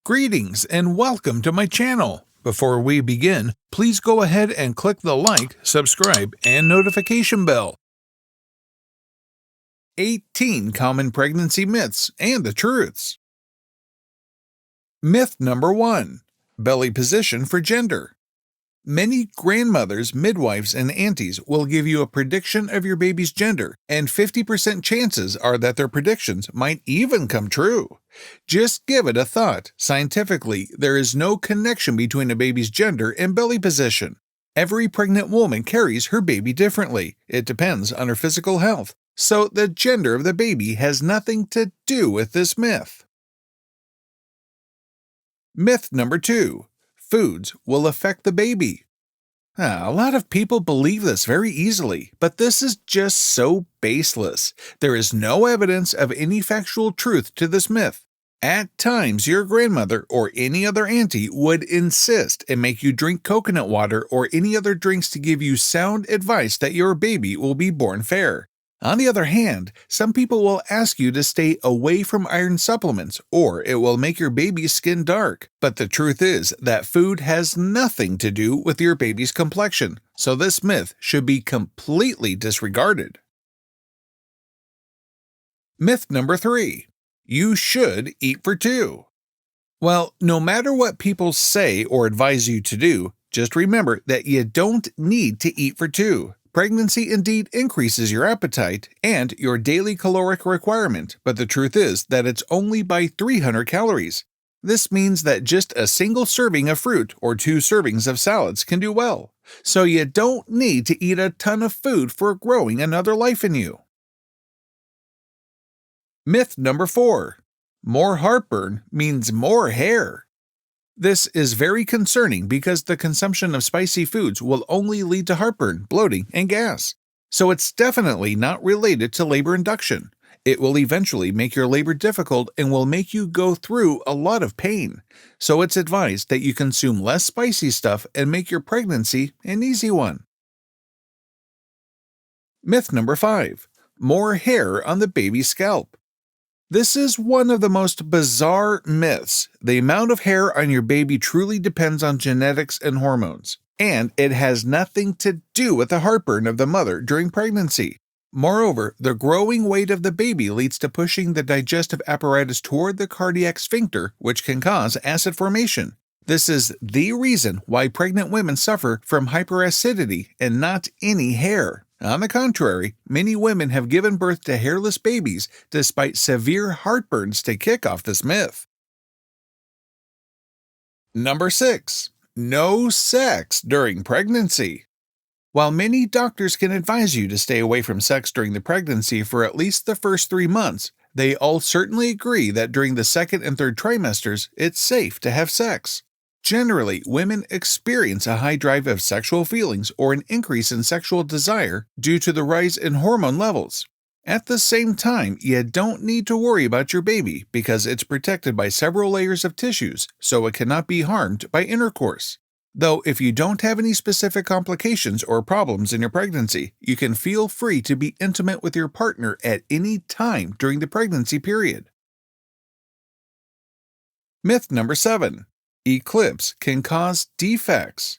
Greetings and welcome to my channel. Before we begin, please go ahead and click the like, subscribe, and notification bell. 18 common pregnancy myths and the truths. Myth number 1. Belly position for gender. Many grandmothers, midwives, and aunties will give you a prediction of your baby's gender, and 50% chances are that their predictions might even come true. Just give it a thought. Scientifically, there is no connection between a baby's gender and belly position. Every pregnant woman carries her baby differently. It depends on her physical health. So the gender of the baby has nothing to do with this myth. Myth number 2. Foods will affect the baby. A lot of people believe this very easily, but this is just so baseless. There is no evidence of any factual truth to this myth. At times, your grandmother or any other auntie would insist and make you drink coconut water or any other drinks to give you sound advice that your baby will be born fair. On the other hand, some people will ask you to stay away from iron supplements or it will make your baby's skin dark. But the truth is that food has nothing to do with your baby's complexion, so this myth should be completely disregarded. Myth number 3. You should eat for two. Well, no matter what people say or advise you to do, just remember that you don't need to eat for two. Pregnancy indeed increases your appetite and your daily caloric requirement, but the truth is that it's only by 300 calories. This means that just a single serving of fruit or 2 servings of salads can do well. So you don't need to eat a ton of food for growing another life in you. Myth number 4. More heartburn means more hair. This is very concerning because the consumption of spicy foods will only lead to heartburn, bloating, and gas. So it's definitely not related to labor induction. It will eventually make your labor difficult and will make you go through a lot of pain. So it's advised that you consume less spicy stuff and make your pregnancy an easy one. Myth number 5. More hair on the baby's scalp. This is one of the most bizarre myths. The amount of hair on your baby truly depends on genetics and hormones, and it has nothing to do with the heartburn of the mother during pregnancy. Moreover, the growing weight of the baby leads to pushing the digestive apparatus toward the cardiac sphincter, which can cause acid formation. This is the reason why pregnant women suffer from hyperacidity and not any hair. On the contrary, many women have given birth to hairless babies despite severe heartburns to kick off this myth. Number 6. No sex during pregnancy. While many doctors can advise you to stay away from sex during the pregnancy for at least the first 3 months, they all certainly agree that during the 2nd and 3rd trimesters, it's safe to have sex. Generally, women experience a high drive of sexual feelings or an increase in sexual desire due to the rise in hormone levels. At the same time, you don't need to worry about your baby because it's protected by several layers of tissues, so it cannot be harmed by intercourse. Though if you don't have any specific complications or problems in your pregnancy, you can feel free to be intimate with your partner at any time during the pregnancy period. Myth number 7. ECLIPSE can cause defects.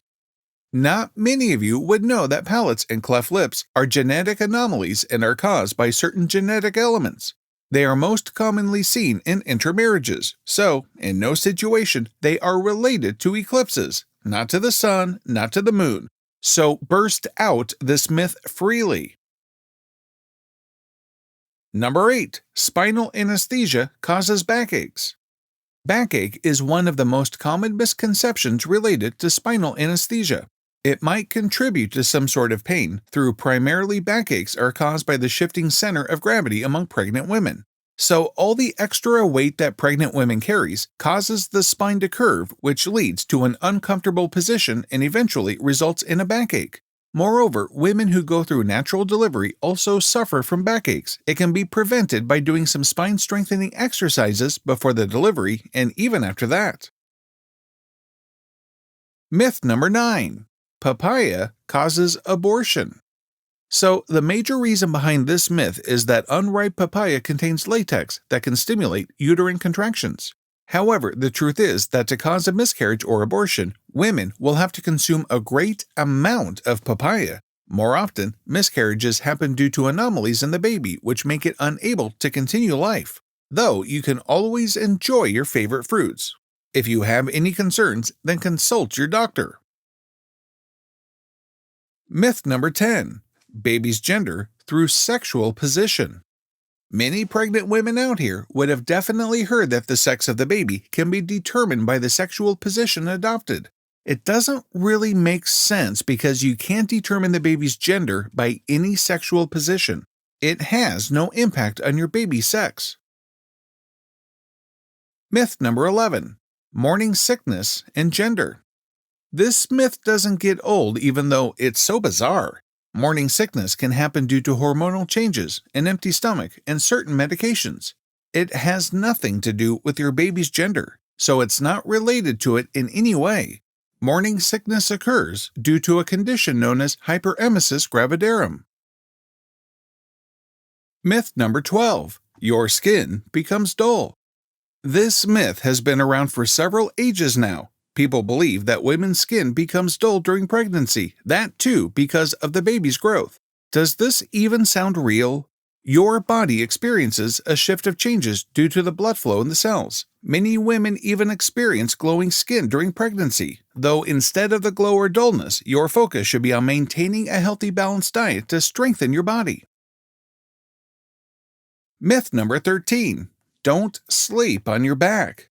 Not many of you would know that palates and cleft lips are genetic anomalies and are caused by certain genetic elements. They are most commonly seen in intermarriages, so in no situation they are related to eclipses, not to the sun, not to the moon. So burst out this myth freely. Number 8. Spinal anesthesia causes backaches. Backache is one of the most common misconceptions related to spinal anesthesia. It might contribute to some sort of pain, through primarily backaches are caused by the shifting center of gravity among pregnant women. So all the extra weight that pregnant women carries causes the spine to curve, which leads to an uncomfortable position and eventually results in a backache. Moreover, women who go through natural delivery also suffer from backaches. It can be prevented by doing some spine-strengthening exercises before the delivery and even after that. Myth number 9. Papaya causes abortion. So, the major reason behind this myth is that unripe papaya contains latex that can stimulate uterine contractions. However, the truth is that to cause a miscarriage or abortion, women will have to consume a great amount of papaya. More often, miscarriages happen due to anomalies in the baby which make it unable to continue life, though you can always enjoy your favorite fruits. If you have any concerns, then consult your doctor. Myth number 10. Baby's gender through sexual position. Many pregnant women out here would have definitely heard that the sex of the baby can be determined by the sexual position adopted. It doesn't really make sense because you can't determine the baby's gender by any sexual position. It has no impact on your baby's sex. Myth number 11. Morning sickness and gender. This myth doesn't get old even though it's so bizarre. Morning sickness can happen due to hormonal changes, an empty stomach, and certain medications. It has nothing to do with your baby's gender, so it's not related to it in any way. Morning sickness occurs due to a condition known as hyperemesis gravidarum. Myth number 12. Your skin becomes dull. This myth has been around for several ages now. People believe that women's skin becomes dull during pregnancy, that too because of the baby's growth. Does this even sound real? Your body experiences a shift of changes due to the blood flow in the cells. Many women even experience glowing skin during pregnancy, though instead of the glow or dullness, your focus should be on maintaining a healthy balanced diet to strengthen your body. Myth number 13. Don't sleep on your back.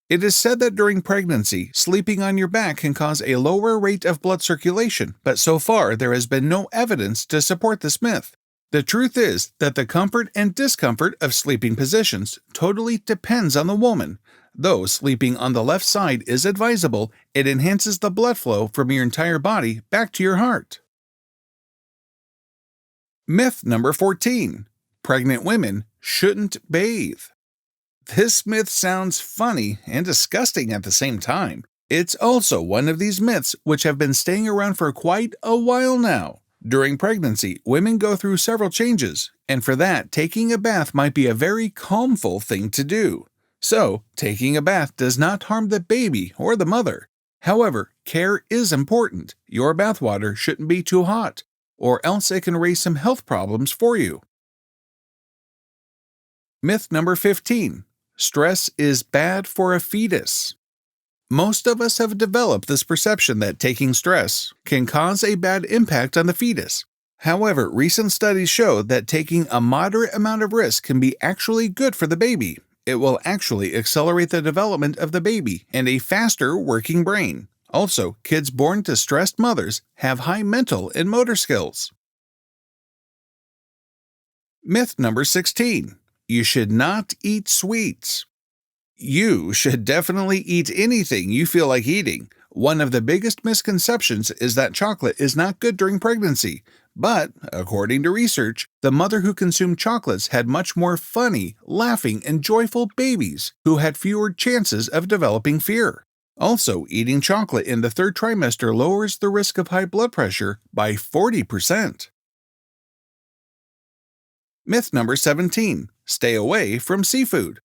It is said that during pregnancy, sleeping on your back can cause a lower rate of blood circulation, but so far there has been no evidence to support this myth. The truth is that the comfort and discomfort of sleeping positions totally depends on the woman. Though sleeping on the left side is advisable, it enhances the blood flow from your entire body back to your heart. Myth number 14. Pregnant women shouldn't bathe. This myth sounds funny and disgusting at the same time. It's also one of these myths which have been staying around for quite a while now. During pregnancy, women go through several changes, and for that, taking a bath might be a very calmful thing to do. So, taking a bath does not harm the baby or the mother. However, care is important. Your bathwater shouldn't be too hot, or else it can raise some health problems for you. Myth number 15. Stress is bad for a fetus. Most of us have developed this perception that taking stress can cause a bad impact on the fetus. However, recent studies show that taking a moderate amount of risk can be actually good for the baby. It will actually accelerate the development of the baby and a faster working brain. Also, kids born to stressed mothers have high mental and motor skills. Myth number 16. You should not eat sweets. You should definitely eat anything you feel like eating. One of the biggest misconceptions is that chocolate is not good during pregnancy. But, according to research, the mother who consumed chocolates had much more funny, laughing, and joyful babies who had fewer chances of developing fear. Also, eating chocolate in the third trimester lowers the risk of high blood pressure by 40%. Myth number 17. Stay away from seafood.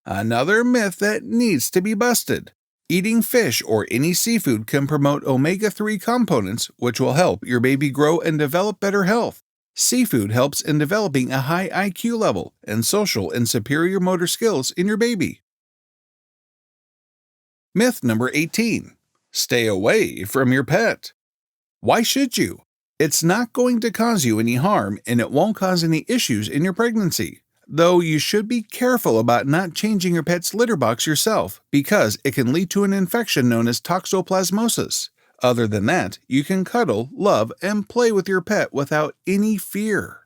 Another myth that needs to be busted. Eating fish or any seafood can promote omega-3 components, which will help your baby grow and develop better health. Seafood helps in developing a high IQ level and social and superior motor skills in your baby. Myth number 18. Stay away from your pet. Why should you? It's not going to cause you any harm, and it won't cause any issues in your pregnancy. Though you should be careful about not changing your pet's litter box yourself, because it can lead to an infection known as toxoplasmosis. Other than that, you can cuddle, love, and play with your pet without any fear.